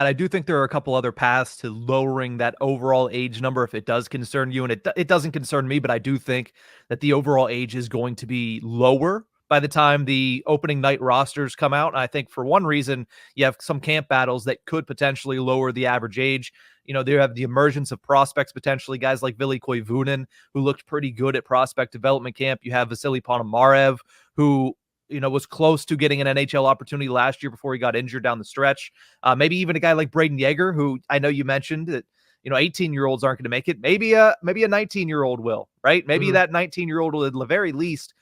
And I do think there are a couple other paths to lowering that overall age number if it does concern you. And it doesn't concern me, but I do think that the overall age is going to be lower by the time the opening night rosters come out. And I think for one reason, you have some camp battles that could potentially lower the average age. You know, they have the emergence of prospects, potentially guys like Vili Koivunen, who looked pretty good at prospect development camp. You have Vasily Ponomarev, who was close to getting an NHL opportunity last year before he got injured down the stretch. Maybe even a guy like Braden Yeager, who I know you mentioned that 18-year-olds aren't going to make it. Maybe a 19-year-old will, right? Maybe that 19-year-old will at the very least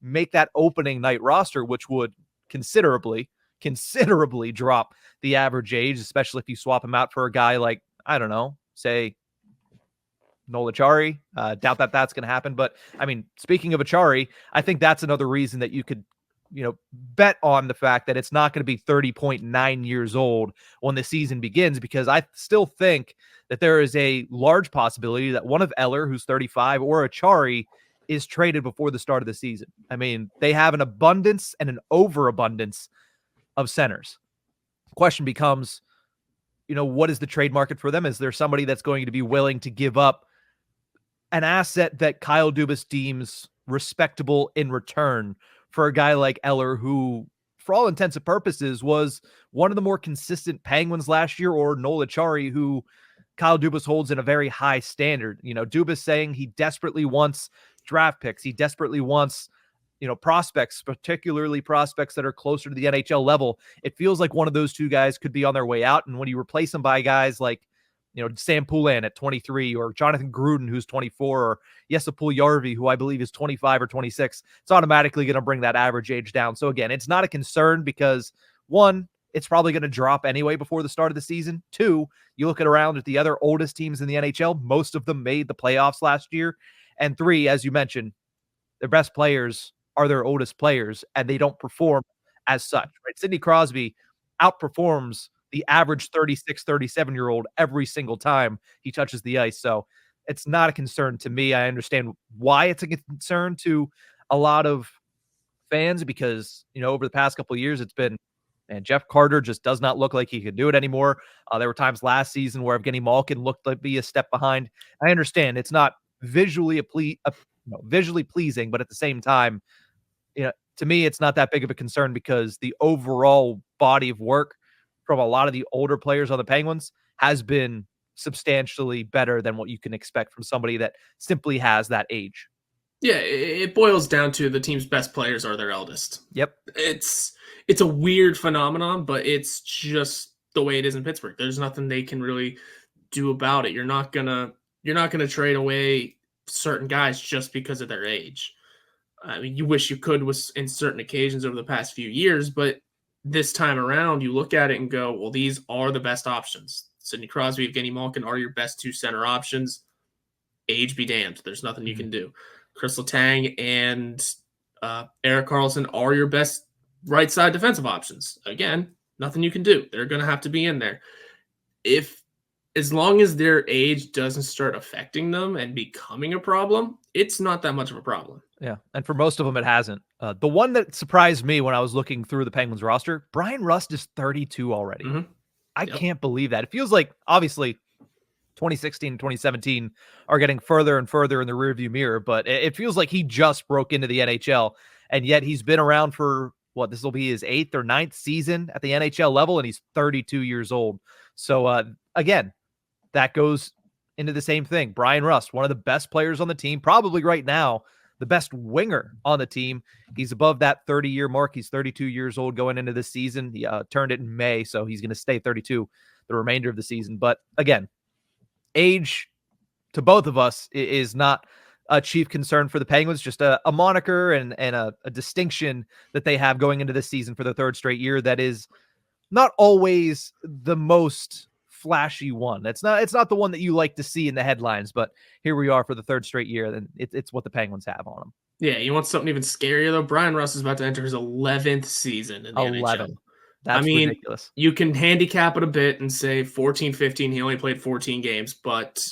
make that opening night roster, which would considerably drop the average age, especially if you swap him out for a guy like, I don't know, say Noel Acciari. Doubt that that's going to happen. But I mean, speaking of Acciari, I think that's another reason that you could bet on the fact that it's not going to be 30.9 years old when the season begins, because I still think that there is a large possibility that one of Eller, who's 35, or Acciari is traded before the start of the season. I mean, they have an abundance and an overabundance of centers. The question becomes, what is the trade market for them? Is there somebody that's going to be willing to give up an asset that Kyle Dubas deems respectable in return for a guy like Eller, who, for all intents and purposes, was one of the more consistent Penguins last year, or Noel Acciari, who Kyle Dubas holds in a very high standard? Dubas saying he desperately wants draft picks. He desperately wants, prospects, particularly prospects that are closer to the NHL level. It feels like one of those two guys could be on their way out. And when you replace them by guys like, Sam Poulin at 23, or Jonathan Gruden, who's 24, or Jesse Puljujarvi, who I believe is 25 or 26, it's automatically going to bring that average age down. So again, it's not a concern because, one, it's probably going to drop anyway before the start of the season. Two, you look around at the other oldest teams in the NHL, most of them made the playoffs last year. And three, as you mentioned, their best players are their oldest players, and they don't perform as such, right? Sidney Crosby outperforms the average 36, 37-year-old every single time he touches the ice. So it's not a concern to me. I understand why it's a concern to a lot of fans because, over the past couple of years, it's been, man, Jeff Carter just does not look like he could do it anymore. There were times last season where Evgeny Malkin looked like be a step behind. I understand it's not visually visually pleasing, but at the same time, to me, it's not that big of a concern because the overall body of work from a lot of the older players on the Penguins has been substantially better than what you can expect from somebody that simply has that age. Yeah, it boils down to the team's best players are their eldest. Yep. It's a weird phenomenon, but it's just the way it is in Pittsburgh. There's nothing they can really do about it. You're not gonna trade away certain guys just because of their age. I mean, you wish you could with in certain occasions over the past few years, but this time around, you look at it and go, well, these are the best options. Sidney Crosby, Evgeny Malkin are your best two center options. Age be damned. There's nothing you can do. Chris Letang and Erik Karlsson are your best right side defensive options. Again, nothing you can do. They're going to have to be in there. As long as their age doesn't start affecting them and becoming a problem, it's not that much of a problem. Yeah, and for most of them, it hasn't. The one that surprised me when I was looking through the Penguins roster, Brian Rust is 32 already. Mm-hmm. I can't believe that. It feels like, obviously, 2016 and 2017 are getting further and further in the rearview mirror, but it feels like he just broke into the NHL, and yet he's been around for, this will be his 8th or 9th season at the NHL level, and he's 32 years old. So, again, that goes into the same thing. Brian Rust, one of the best players on the team, probably right now, the best winger on the team. He's above that 30-year mark. He's 32 years old going into this season. He turned it in May, so he's going to stay 32 the remainder of the season. But again, age to both of us is not a chief concern for the Penguins, just a moniker and a distinction that they have going into this season for the third straight year that is not always the most flashy one. It's not the one that you like to see in the headlines, but here we are for the third straight year, and it's what the Penguins have on them. Yeah, you want something even scarier, though? Brian Rust is about to enter his 11th season in the 11. NHL. That's ridiculous. You can handicap it a bit and say 14, 15, he only played 14 games, but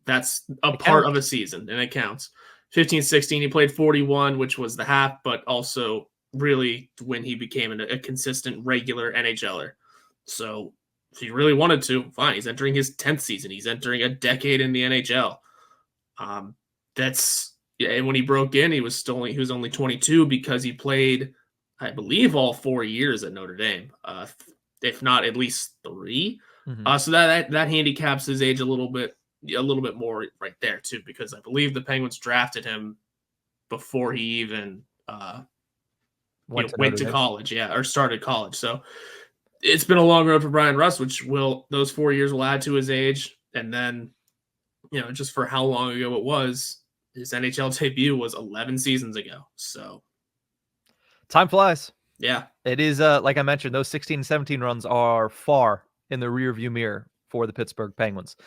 that's a part of a season, and it counts. 15, 16, he played 41, which was the half, but also really when he became a consistent, regular NHLer. So if he really wanted to, fine. He's entering his 10th season. He's entering a decade in the NHL. That's yeah. And when he broke in, he was only 22 because he played, I believe, all 4 years at Notre Dame, if not at least 3. So that handicaps his age a little bit more right there too, because I believe the Penguins drafted him before he even went to college, or started college. So it's been a long road for Brian Rust, which those 4 years will add to his age, and then just for how long ago it was, his NHL debut was 11 seasons ago. So time flies. Yeah. It is, like I mentioned, those 16-17 runs are far in the rearview mirror for the Pittsburgh Penguins.